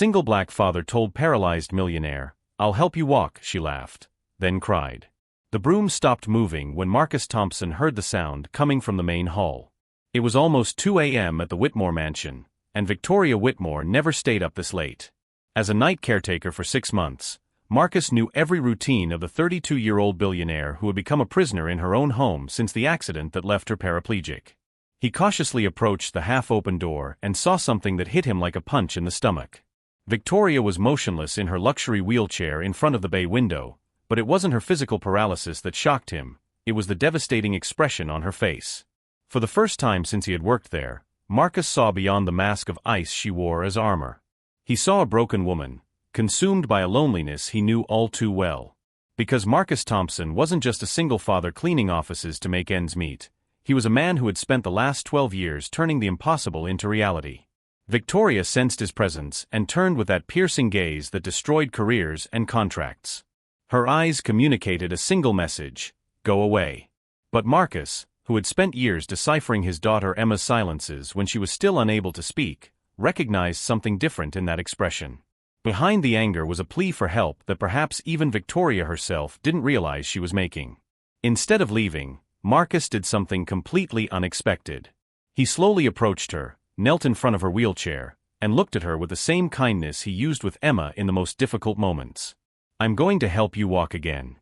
single black father told paralyzed millionaire, "I'll help you walk," she laughed, then cried. The broom stopped moving when Marcus Thompson heard the sound coming from the main hall. It was almost 2 a.m. at the Whitmore mansion, and Victoria Whitmore never stayed up this late. As a night caretaker for 6 months, Marcus knew every routine of the 32-year-old billionaire who had become a prisoner in her own home since the accident that left her paraplegic. He cautiously approached the half-open door and saw something that hit him like a punch in the stomach. Victoria was motionless in her luxury wheelchair in front of the bay window, but it wasn't her physical paralysis that shocked him, it was the devastating expression on her face. For the first time since he had worked there, Marcus saw beyond the mask of ice she wore as armor. He saw a broken woman, consumed by a loneliness he knew all too well. Because Marcus Thompson wasn't just a single father cleaning offices to make ends meet. He was a man who had spent the last 12 years turning the impossible into reality. Victoria sensed his presence and turned with that piercing gaze that destroyed careers and contracts. Her eyes communicated a single message: go away. But Marcus, who had spent years deciphering his daughter Emma's silences when she was still unable to speak, recognized something different in that expression. Behind the anger was a plea for help that perhaps even Victoria herself didn't realize she was making. Instead of leaving, Marcus did something completely unexpected. He slowly approached her, knelt in front of her wheelchair, and looked at her with the same kindness he used with Emma in the most difficult moments. "I'm going to help you walk again."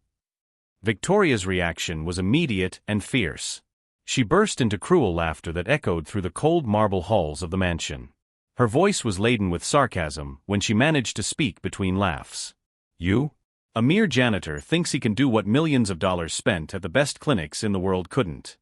Victoria's reaction was immediate and fierce. She burst into cruel laughter that echoed through the cold marble halls of the mansion. Her voice was laden with sarcasm when she managed to speak between laughs. "You? A mere janitor thinks he can do what millions of dollars spent at the best clinics in the world couldn't."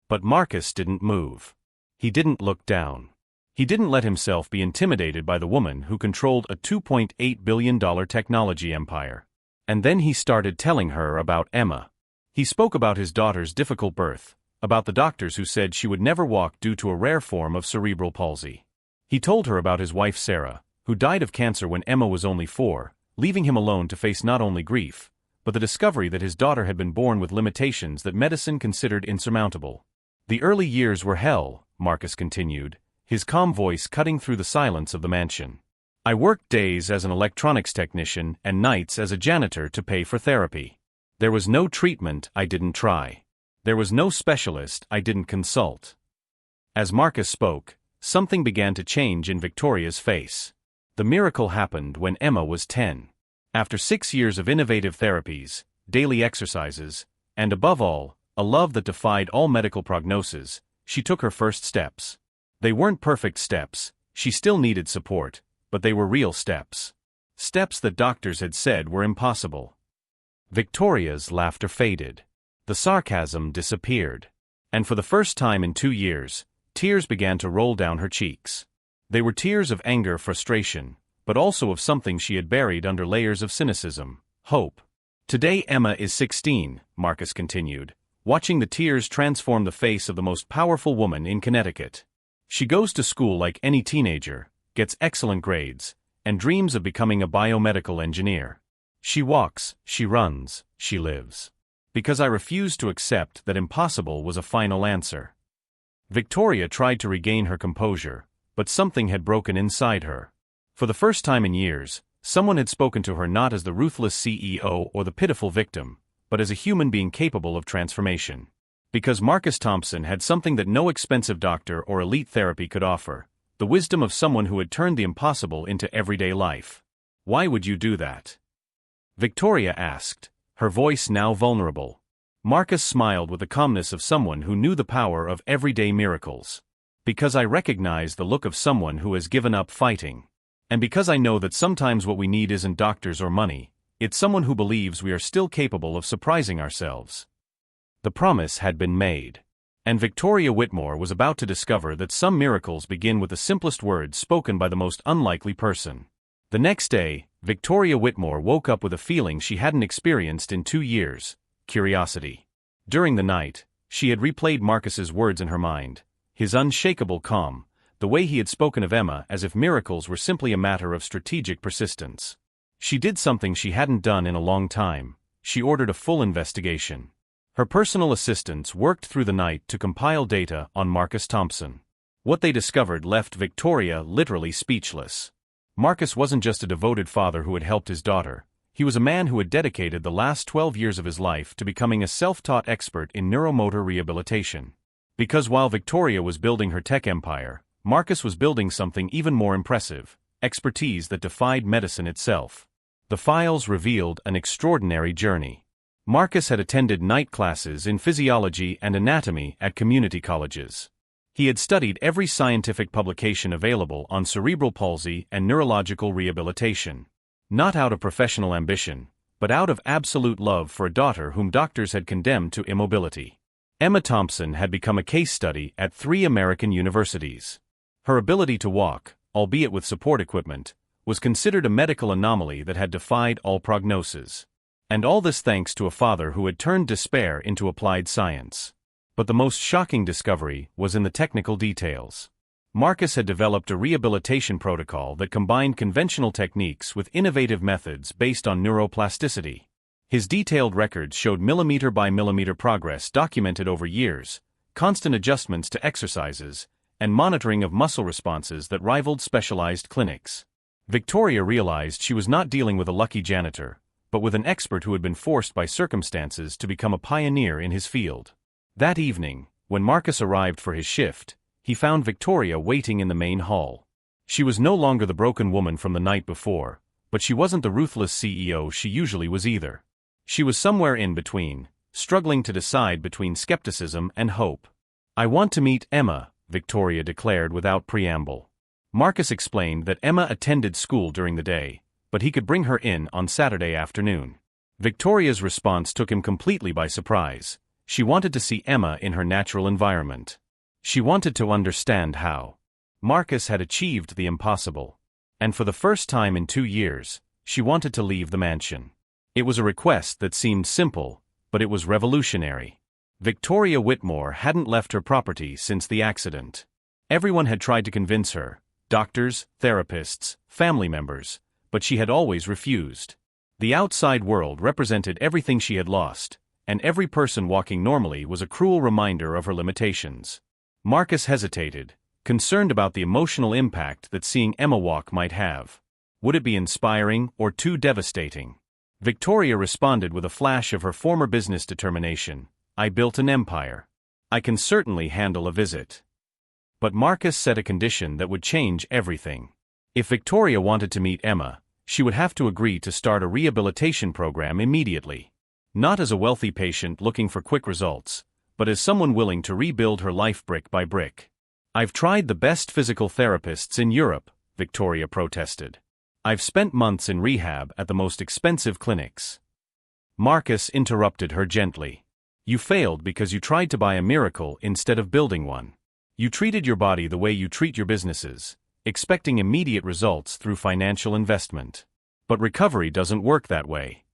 But Marcus didn't move. He didn't look down. He didn't let himself be intimidated by the woman who controlled a $2.8 billion technology empire. And then he started telling her about Emma. He spoke about his daughter's difficult birth, about the doctors who said she would never walk due to a rare form of cerebral palsy. He told her about his wife Sarah, who died of cancer when Emma was only 4, leaving him alone to face not only grief, but the discovery that his daughter had been born with limitations that medicine considered insurmountable. "The early years were hell," Marcus continued, his calm voice cutting through the silence of the mansion. "I worked days as an electronics technician and nights as a janitor to pay for therapy. There was no treatment I didn't try. There was no specialist I didn't consult." As Marcus spoke, something began to change in Victoria's face. The miracle happened when Emma was 10. After 6 years of innovative therapies, daily exercises, and above all, a love that defied all medical prognosis, she took her first steps. They weren't perfect steps, she still needed support, but they were real steps. Steps that doctors had said were impossible. Victoria's laughter faded. The sarcasm disappeared. And for the first time in 2 years, tears began to roll down her cheeks. They were tears of anger, frustration, but also of something she had buried under layers of cynicism: hope. "Today Emma is 16, Marcus continued, watching the tears transform the face of the most powerful woman in Connecticut. She goes to school like any teenager, gets excellent grades, and dreams of becoming a biomedical engineer. She walks, she runs, she lives. Because I refused to accept that impossible was a final answer." Victoria tried to regain her composure, but something had broken inside her. For the first time in years, someone had spoken to her not as the ruthless CEO or the pitiful victim, but as a human being capable of transformation. Because Marcus Thompson had something that no expensive doctor or elite therapy could offer: the wisdom of someone who had turned the impossible into everyday life. "Why would you do that?" Victoria asked, her voice now vulnerable. Marcus smiled with the calmness of someone who knew the power of everyday miracles. "Because I recognize the look of someone who has given up fighting. And because I know that sometimes what we need isn't doctors or money, it's someone who believes we are still capable of surprising ourselves." The promise had been made. And Victoria Whitmore was about to discover that some miracles begin with the simplest words spoken by the most unlikely person. The next day, Victoria Whitmore woke up with a feeling she hadn't experienced in 2 years: curiosity. During the night, she had replayed Marcus's words in her mind, his unshakable calm, the way he had spoken of Emma as if miracles were simply a matter of strategic persistence. She did something she hadn't done in a long time: she ordered a full investigation. Her personal assistants worked through the night to compile data on Marcus Thompson. What they discovered left Victoria literally speechless. Marcus wasn't just a devoted father who had helped his daughter. He was a man who had dedicated the last 12 years of his life to becoming a self-taught expert in neuromotor rehabilitation. Because while Victoria was building her tech empire, Marcus was building something even more impressive, expertise that defied medicine itself. The files revealed an extraordinary journey. Marcus had attended night classes in physiology and anatomy at community colleges. He had studied every scientific publication available on cerebral palsy and neurological rehabilitation. Not out of professional ambition, but out of absolute love for a daughter whom doctors had condemned to immobility. Emma Thompson had become a case study at 3 American universities. Her ability to walk, albeit with support equipment, was considered a medical anomaly that had defied all prognosis. And all this thanks to a father who had turned despair into applied science. But the most shocking discovery was in the technical details. Marcus had developed a rehabilitation protocol that combined conventional techniques with innovative methods based on neuroplasticity. His detailed records showed millimeter by millimeter progress documented over years, constant adjustments to exercises, and monitoring of muscle responses that rivaled specialized clinics. Victoria realized she was not dealing with a lucky janitor, but with an expert who had been forced by circumstances to become a pioneer in his field. That evening, when Marcus arrived for his shift, he found Victoria waiting in the main hall. She was no longer the broken woman from the night before, but she wasn't the ruthless CEO she usually was either. She was somewhere in between, struggling to decide between skepticism and hope. "I want to meet Emma," Victoria declared without preamble. Marcus explained that Emma attended school during the day, but he could bring her in on Saturday afternoon. Victoria's response took him completely by surprise. She wanted to see Emma in her natural environment. She wanted to understand how Marcus had achieved the impossible. And for the first time in 2 years, she wanted to leave the mansion. It was a request that seemed simple, but it was revolutionary. Victoria Whitmore hadn't left her property since the accident. Everyone had tried to convince her, doctors, therapists, family members, but she had always refused. The outside world represented everything she had lost, and every person walking normally was a cruel reminder of her limitations. Marcus hesitated, concerned about the emotional impact that seeing Emma walk might have. Would it be inspiring or too devastating? Victoria responded with a flash of her former business determination. "I built an empire. I can certainly handle a visit." But Marcus set a condition that would change everything. If Victoria wanted to meet Emma, she would have to agree to start a rehabilitation program immediately. Not as a wealthy patient looking for quick results, but as someone willing to rebuild her life brick by brick. "I've tried the best physical therapists in Europe," Victoria protested. "I've spent months in rehab at the most expensive clinics." Marcus interrupted her gently. "You failed because you tried to buy a miracle instead of building one. You treated your body the way you treat your businesses, expecting immediate results through financial investment. But recovery doesn't work that way."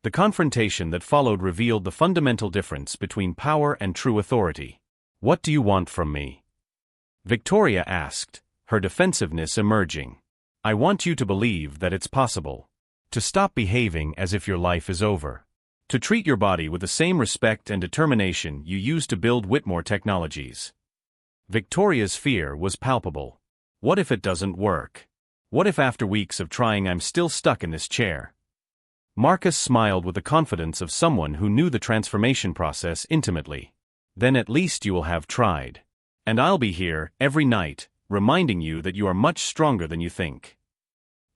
The confrontation that followed revealed the fundamental difference between power and true authority. "What do you want from me?" Victoria asked, her defensiveness emerging. "I want you to believe that it's possible. To stop behaving as if your life is over. To treat your body with the same respect and determination you used to build Whitmore Technologies." Victoria's fear was palpable. What if it doesn't work? What if after weeks of trying I'm still stuck in this chair? Marcus smiled with the confidence of someone who knew the transformation process intimately. "Then at least you will have tried. And I'll be here, every night, reminding you that you are much stronger than you think."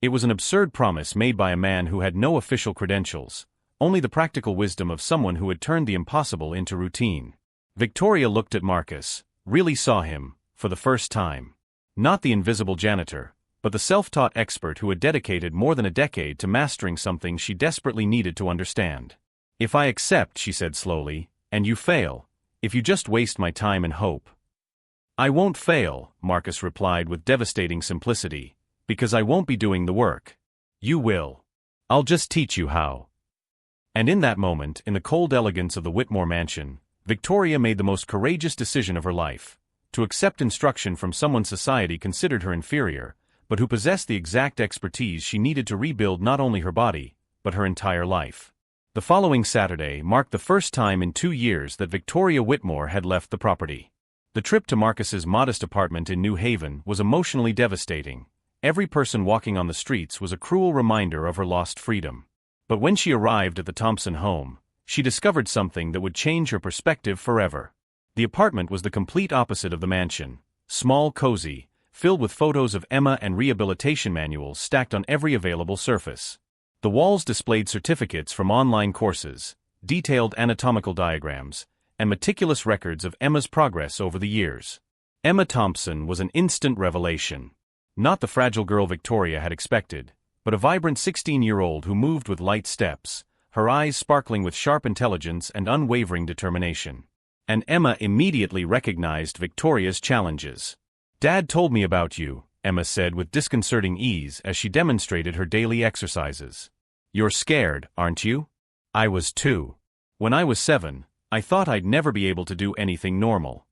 It was an absurd promise made by a man who had no official credentials, only the practical wisdom of someone who had turned the impossible into routine. Victoria looked at Marcus, really saw him, for the first time. Not the invisible janitor, but the self-taught expert who had dedicated more than a decade to mastering something she desperately needed to understand. "If I accept," she said slowly, "and you fail, if you just waste my time and hope." "I won't fail," Marcus replied with devastating simplicity, "because I won't be doing the work. You will. I'll just teach you how." And in that moment, in the cold elegance of the Whitmore mansion, Victoria made the most courageous decision of her life, to accept instruction from someone society considered her inferior, but who possessed the exact expertise she needed to rebuild not only her body, but her entire life. The following Saturday marked the first time in 2 years that Victoria Whitmore had left the property. The trip to Marcus's modest apartment in New Haven was emotionally devastating. every person walking on the streets was a cruel reminder of her lost freedom. But when she arrived at the Thompson home, she discovered something that would change her perspective forever. The apartment was the complete opposite of the mansion. Small, cozy, filled with photos of Emma and rehabilitation manuals stacked on every available surface. The walls displayed certificates from online courses, detailed anatomical diagrams, and meticulous records of Emma's progress over the years. Emma Thompson was an instant revelation. Not the fragile girl Victoria had expected, but a vibrant 16-year-old who moved with light steps, her eyes sparkling with sharp intelligence and unwavering determination. And Emma immediately recognized Victoria's challenges. "Dad told me about you," Emma said with disconcerting ease as she demonstrated her daily exercises. "You're scared, aren't you?" "I was too. When I was 7, I thought I'd never be able to do anything normal."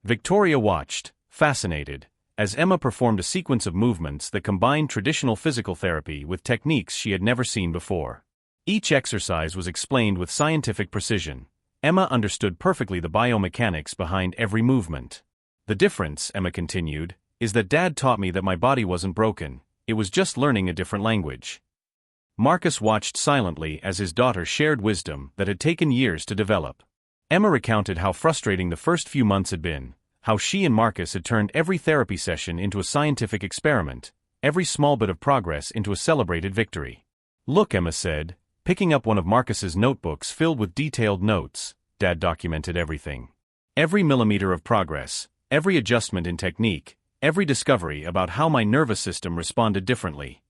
Victoria watched, fascinated, as Emma performed a sequence of movements that combined traditional physical therapy with techniques she had never seen before. Each exercise was explained with scientific precision. Emma understood perfectly the biomechanics behind every movement. "The difference," Emma continued, "is that Dad taught me that my body wasn't broken, it was just learning a different language." Marcus watched silently as his daughter shared wisdom that had taken years to develop. Emma recounted how frustrating the first few months had been, how she and Marcus had turned every therapy session into a scientific experiment, every small bit of progress into a celebrated victory. "Look," Emma said, picking up one of Marcus's notebooks filled with detailed notes. Dad documented everything. Every millimeter of progress, every adjustment in technique, every discovery about how my nervous system responded differently.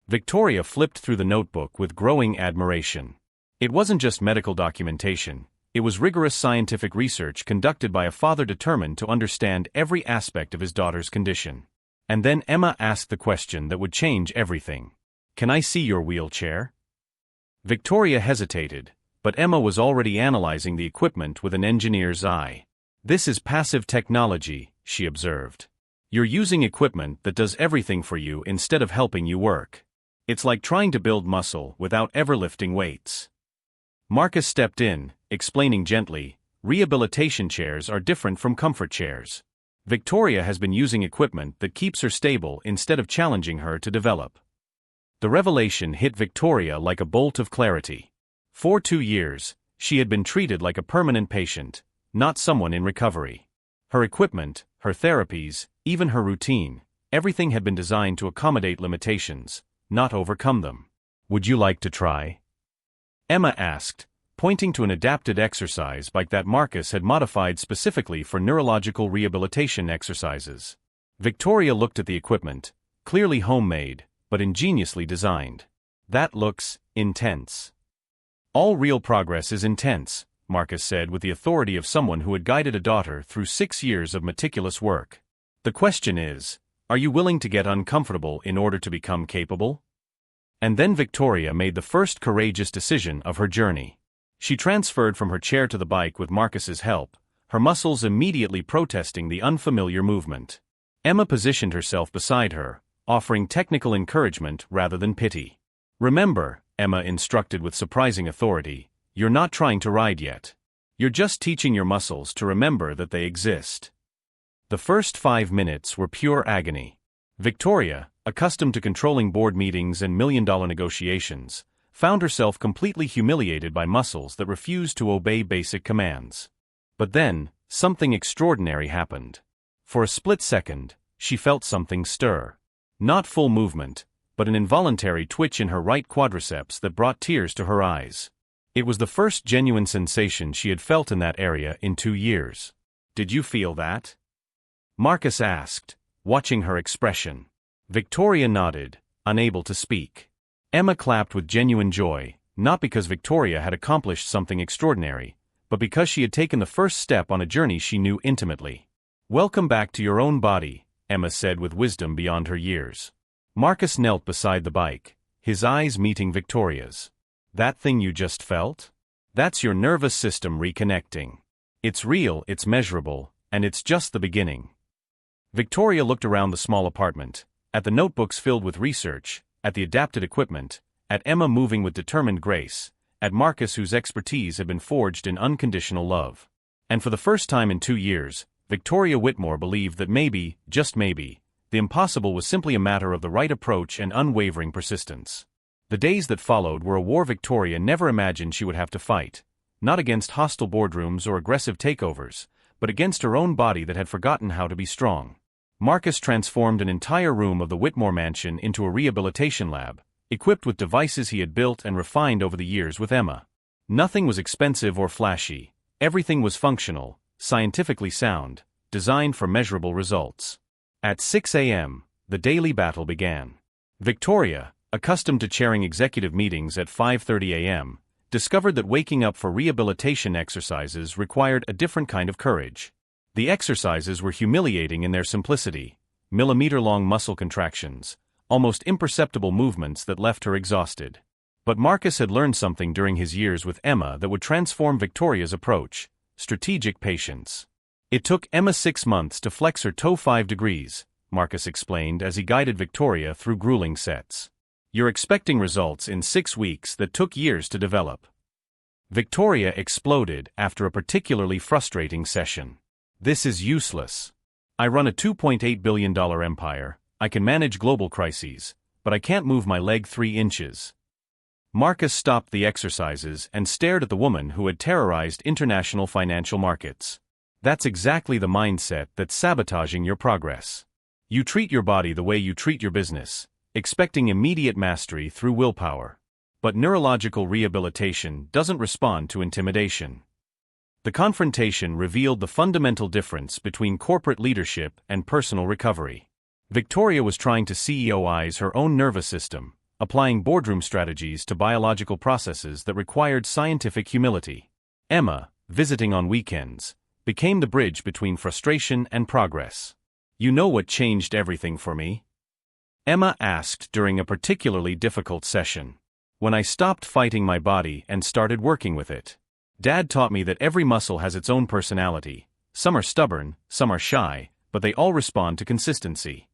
Victoria flipped through the notebook with growing admiration. It wasn't just medical documentation, it was rigorous scientific research conducted by a father determined to understand every aspect of his daughter's condition. And then Emma asked the question that would change everything. "Can I see your wheelchair?" Victoria hesitated, but Emma was already analyzing the equipment with an engineer's eye. "This is passive technology," she observed. "You're using equipment that does everything for you instead of helping you work. It's like trying to build muscle without ever lifting weights." Marcus stepped in, explaining gently, "Rehabilitation chairs are different from comfort chairs. Victoria has been using equipment that keeps her stable instead of challenging her to develop." The revelation hit Victoria like a bolt of clarity. For 2 years, she had been treated like a permanent patient, not someone in recovery. Her equipment, her therapies, even her routine, everything had been designed to accommodate limitations, not overcome them. "Would you like to try?" Emma asked, pointing to an adapted exercise bike that Marcus had modified specifically for neurological rehabilitation exercises. Victoria looked at the equipment, clearly homemade, but ingeniously designed. "That looks intense." "All real progress is intense," Marcus said with the authority of someone who had guided a daughter through 6 years of meticulous work. "The question is, are you willing to get uncomfortable in order to become capable?" And then Victoria made the first courageous decision of her journey. She transferred from her chair to the bike with Marcus's help, her muscles immediately protesting the unfamiliar movement. Emma positioned herself beside her, offering technical encouragement rather than pity. "Remember," Emma instructed with surprising authority, "you're not trying to ride yet. You're just teaching your muscles to remember that they exist." The first 5 minutes were pure agony. Victoria, accustomed to controlling board meetings and million-dollar negotiations, found herself completely humiliated by muscles that refused to obey basic commands. But then, something extraordinary happened. For a split second, she felt something stir. Not full movement, but an involuntary twitch in her right quadriceps that brought tears to her eyes. It was the first genuine sensation she had felt in that area in 2 years. "Did you feel that?" Marcus asked, watching her expression. Victoria nodded, unable to speak. Emma clapped with genuine joy, not because Victoria had accomplished something extraordinary, but because she had taken the first step on a journey she knew intimately. "Welcome back to your own body," Emma said with wisdom beyond her years. Marcus knelt beside the bike, his eyes meeting Victoria's. "That thing you just felt? That's your nervous system reconnecting. It's real, it's measurable, and it's just the beginning." Victoria looked around the small apartment, at the notebooks filled with research, at the adapted equipment, at Emma moving with determined grace, at Marcus whose expertise had been forged in unconditional love. And for the first time in 2 years, Victoria Whitmore believed that maybe, just maybe, The impossible was simply a matter of the right approach and unwavering persistence. The days that followed were a war Victoria never imagined she would have to fight, not against hostile boardrooms or aggressive takeovers, but against her own body that had forgotten how to be strong. Marcus transformed an entire room of the Whitmore mansion into a rehabilitation lab, equipped with devices he had built and refined over the years with Emma. Nothing was expensive or flashy. Everything was functional, scientifically sound, designed for measurable results. At 6 a.m., the daily battle began. Victoria, accustomed to chairing executive meetings at 5:30 a.m., discovered that waking up for rehabilitation exercises required a different kind of courage. The exercises were humiliating in their simplicity, millimeter-long muscle contractions, almost imperceptible movements that left her exhausted. But Marcus had learned something during his years with Emma that would transform Victoria's approach: strategic patience. It took Emma 6 months to flex her toe 5 degrees, Marcus explained as he guided Victoria through grueling sets. You're expecting results in 6 weeks that took years to develop. Victoria exploded after a particularly frustrating session. This is useless. I run a $2.8 billion empire, I can manage global crises, but I can't move my leg 3 inches. Marcus stopped the exercises and stared at the woman who had terrorized international financial markets. That's exactly the mindset that's sabotaging your progress. You treat your body the way you treat your business, expecting immediate mastery through willpower. But neurological rehabilitation doesn't respond to intimidation. The confrontation revealed the fundamental difference between corporate leadership and personal recovery. Victoria was trying to CEOize her own nervous system, applying boardroom strategies to biological processes that required scientific humility. Emma, visiting on weekends, became the bridge between frustration and progress. You know what changed everything for me? Emma asked during a particularly difficult session. When I stopped fighting my body and started working with it. Dad taught me that every muscle has its own personality. Some are stubborn, some are shy, but they all respond to consistency.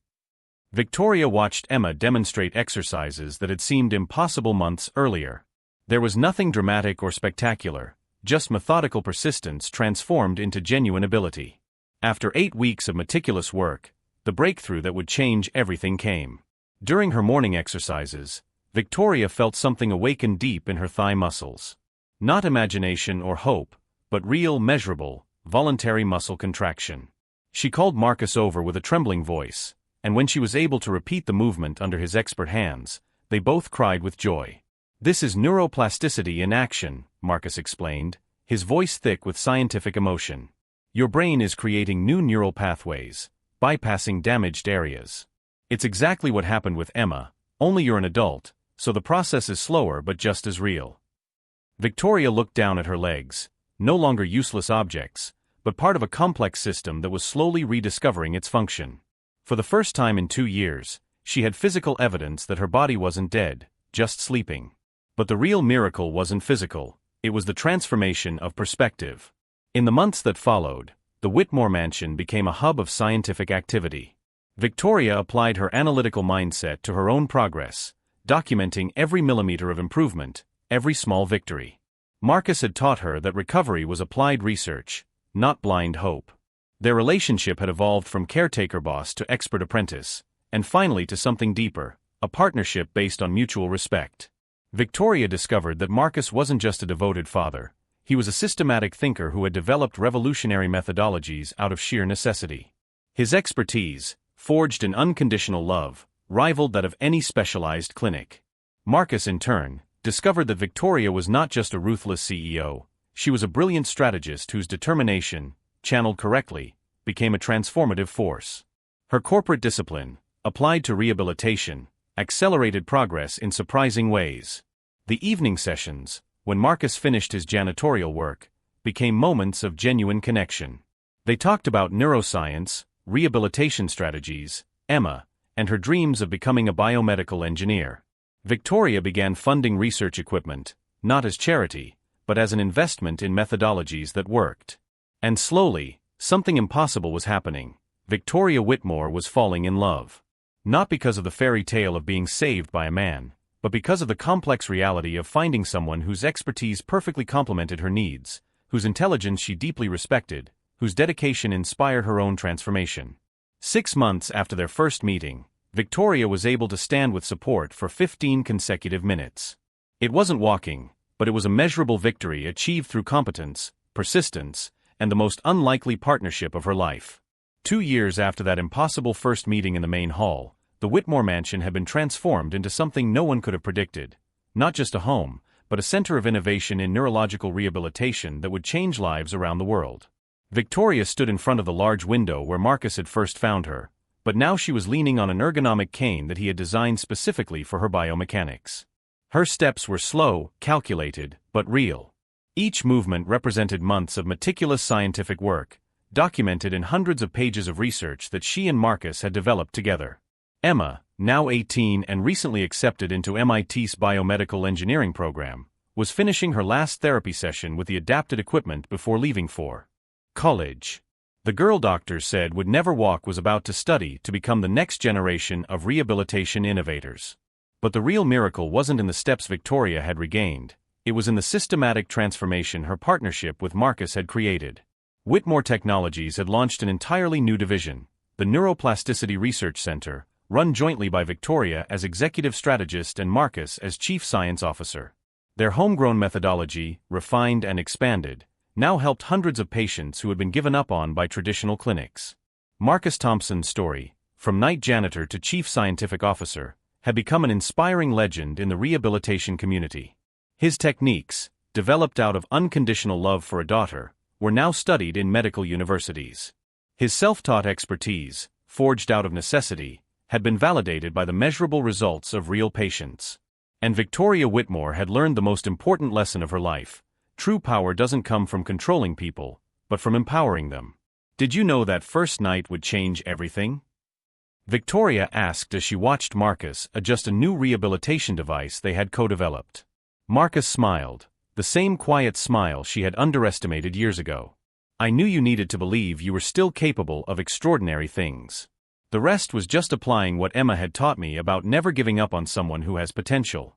Victoria watched Emma demonstrate exercises that had seemed impossible months earlier. There was nothing dramatic or spectacular, just methodical persistence transformed into genuine ability. After 8 weeks of meticulous work, the breakthrough that would change everything came. During her morning exercises, Victoria felt something awaken deep in her thigh muscles. Not imagination or hope, but real, measurable, voluntary muscle contraction. She called Marcus over with a trembling voice, and when she was able to repeat the movement under his expert hands, they both cried with joy. This is neuroplasticity in action, Marcus explained, his voice thick with scientific emotion. Your brain is creating new neural pathways, bypassing damaged areas. It's exactly what happened with Emma, only you're an adult, so the process is slower but just as real. Victoria looked down at her legs, no longer useless objects, but part of a complex system that was slowly rediscovering its function. For the first time in 2 years, she had physical evidence that her body wasn't dead, just sleeping. But the real miracle wasn't physical, it was the transformation of perspective. In the months that followed, the Whitmore mansion became a hub of scientific activity. Victoria applied her analytical mindset to her own progress, documenting every millimeter of improvement, every small victory. Marcus had taught her that recovery was applied research, not blind hope. Their relationship had evolved from caretaker boss to expert apprentice, and finally to something deeper, a partnership based on mutual respect. Victoria discovered that Marcus wasn't just a devoted father, he was a systematic thinker who had developed revolutionary methodologies out of sheer necessity. His expertise, forged in unconditional love, rivaled that of any specialized clinic. Marcus, in turn, discovered that Victoria was not just a ruthless CEO, she was a brilliant strategist whose determination, channeled correctly, became a transformative force. Her corporate discipline, applied to rehabilitation, accelerated progress in surprising ways. The evening sessions, when Marcus finished his janitorial work, became moments of genuine connection. They talked about neuroscience, rehabilitation strategies, Emma, and her dreams of becoming a biomedical engineer. Victoria began funding research equipment, not as charity, but as an investment in methodologies that worked. And slowly, something impossible was happening. Victoria Whitmore was falling in love. Not because of the fairy tale of being saved by a man, but because of the complex reality of finding someone whose expertise perfectly complemented her needs, whose intelligence she deeply respected, whose dedication inspired her own transformation. 6 months after their first meeting, Victoria was able to stand with support for 15 consecutive minutes. It wasn't walking, but it was a measurable victory achieved through competence, persistence, and the most unlikely partnership of her life. 2 years after that impossible first meeting in the main hall, the Whitmore mansion had been transformed into something no one could have predicted. Not just a home, but a center of innovation in neurological rehabilitation that would change lives around the world. Victoria stood in front of the large window where Marcus had first found her, but now she was leaning on an ergonomic cane that he had designed specifically for her biomechanics. Her steps were slow, calculated, but real. Each movement represented months of meticulous scientific work, documented in hundreds of pages of research that she and Marcus had developed together. Emma, now 18 and recently accepted into MIT's biomedical engineering program, was finishing her last therapy session with the adapted equipment before leaving for college. The girl doctors said would never walk was about to study to become the next generation of rehabilitation innovators. But the real miracle wasn't in the steps Victoria had regained, it was in the systematic transformation her partnership with Marcus had created. Whitmore Technologies had launched an entirely new division, the Neuroplasticity Research Center, run jointly by Victoria as executive strategist and Marcus as chief science officer. Their homegrown methodology, refined and expanded, now helped hundreds of patients who had been given up on by traditional clinics. Marcus Thompson's story, from night janitor to chief scientific officer, had become an inspiring legend in the rehabilitation community. His techniques, developed out of unconditional love for a daughter, were now studied in medical universities. His self-taught expertise, forged out of necessity, had been validated by the measurable results of real patients. And Victoria Whitmore had learned the most important lesson of her life: true power doesn't come from controlling people, but from empowering them. Did you know that first night would change everything? Victoria asked as she watched Marcus adjust a new rehabilitation device they had co-developed. Marcus smiled, the same quiet smile she had underestimated years ago. I knew you needed to believe you were still capable of extraordinary things. The rest was just applying what Emma had taught me about never giving up on someone who has potential.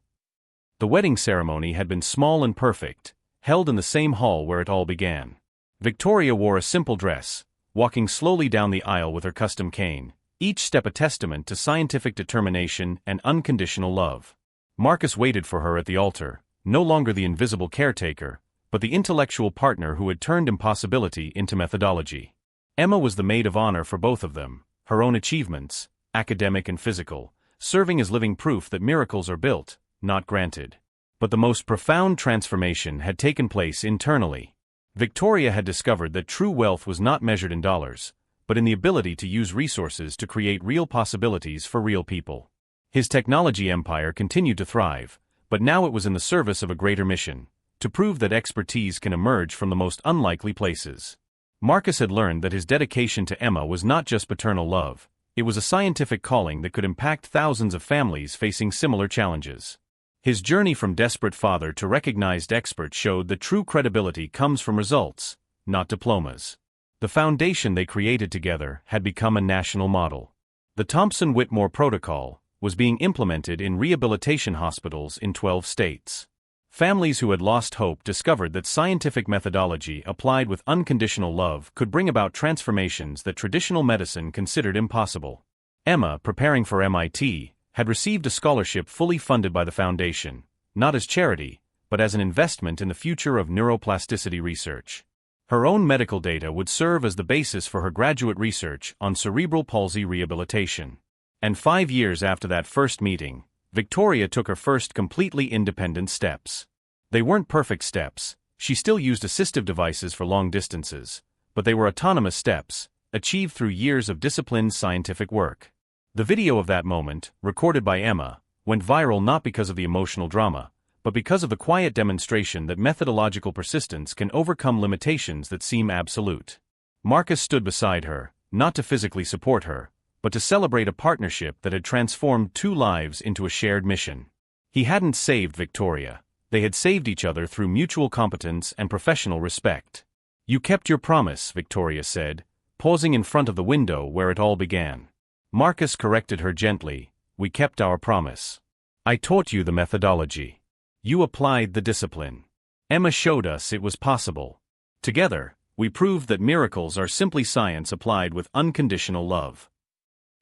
The wedding ceremony had been small and perfect, held in the same hall where it all began. Victoria wore a simple dress, walking slowly down the aisle with her custom cane, each step a testament to scientific determination and unconditional love. Marcus waited for her at the altar, no longer the invisible caretaker, but the intellectual partner who had turned impossibility into methodology. Emma was the maid of honor for both of them, her own achievements, academic and physical, serving as living proof that miracles are built, not granted. But the most profound transformation had taken place internally. Victoria had discovered that true wealth was not measured in dollars, but in the ability to use resources to create real possibilities for real people. His technology empire continued to thrive, but now it was in the service of a greater mission: to prove that expertise can emerge from the most unlikely places. Marcus had learned that his dedication to Emma was not just paternal love, it was a scientific calling that could impact thousands of families facing similar challenges. His journey from desperate father to recognized expert showed that true credibility comes from results, not diplomas. The foundation they created together had become a national model. The Thompson-Whitmore Protocol was being implemented in rehabilitation hospitals in 12 states. Families who had lost hope discovered that scientific methodology applied with unconditional love could bring about transformations that traditional medicine considered impossible. Emma, preparing for MIT, had received a scholarship fully funded by the foundation, not as charity, but as an investment in the future of neuroplasticity research. Her own medical data would serve as the basis for her graduate research on cerebral palsy rehabilitation. And 5 years after that first meeting, Victoria took her first completely independent steps. They weren't perfect steps, she still used assistive devices for long distances, but they were autonomous steps, achieved through years of disciplined scientific work. The video of that moment, recorded by Emma, went viral not because of the emotional drama, but because of the quiet demonstration that methodological persistence can overcome limitations that seem absolute. Marcus stood beside her, not to physically support her, but to celebrate a partnership that had transformed 2 lives into a shared mission. He hadn't saved Victoria, they had saved each other through mutual competence and professional respect. You kept your promise, Victoria said, pausing in front of the window where it all began. Marcus corrected her gently, we kept our promise. I taught you the methodology. You applied the discipline. Emma showed us it was possible. Together, we proved that miracles are simply science applied with unconditional love.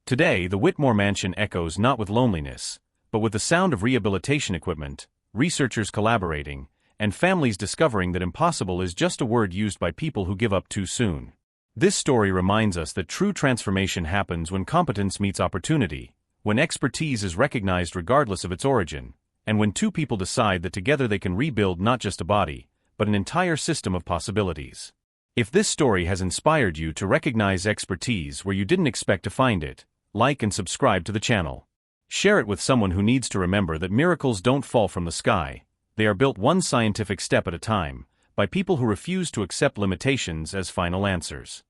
Today, the Whitmore Mansion echoes not with loneliness, but with the sound of rehabilitation equipment, researchers collaborating, and families discovering that impossible is just a word used by people who give up too soon. This story reminds us that true transformation happens when competence meets opportunity, when expertise is recognized regardless of its origin, and when two people decide that together they can rebuild not just a body, but an entire system of possibilities. If this story has inspired you to recognize expertise where you didn't expect to find it, like and subscribe to the channel. Share it with someone who needs to remember that miracles don't fall from the sky, they are built one scientific step at a time, by people who refuse to accept limitations as final answers.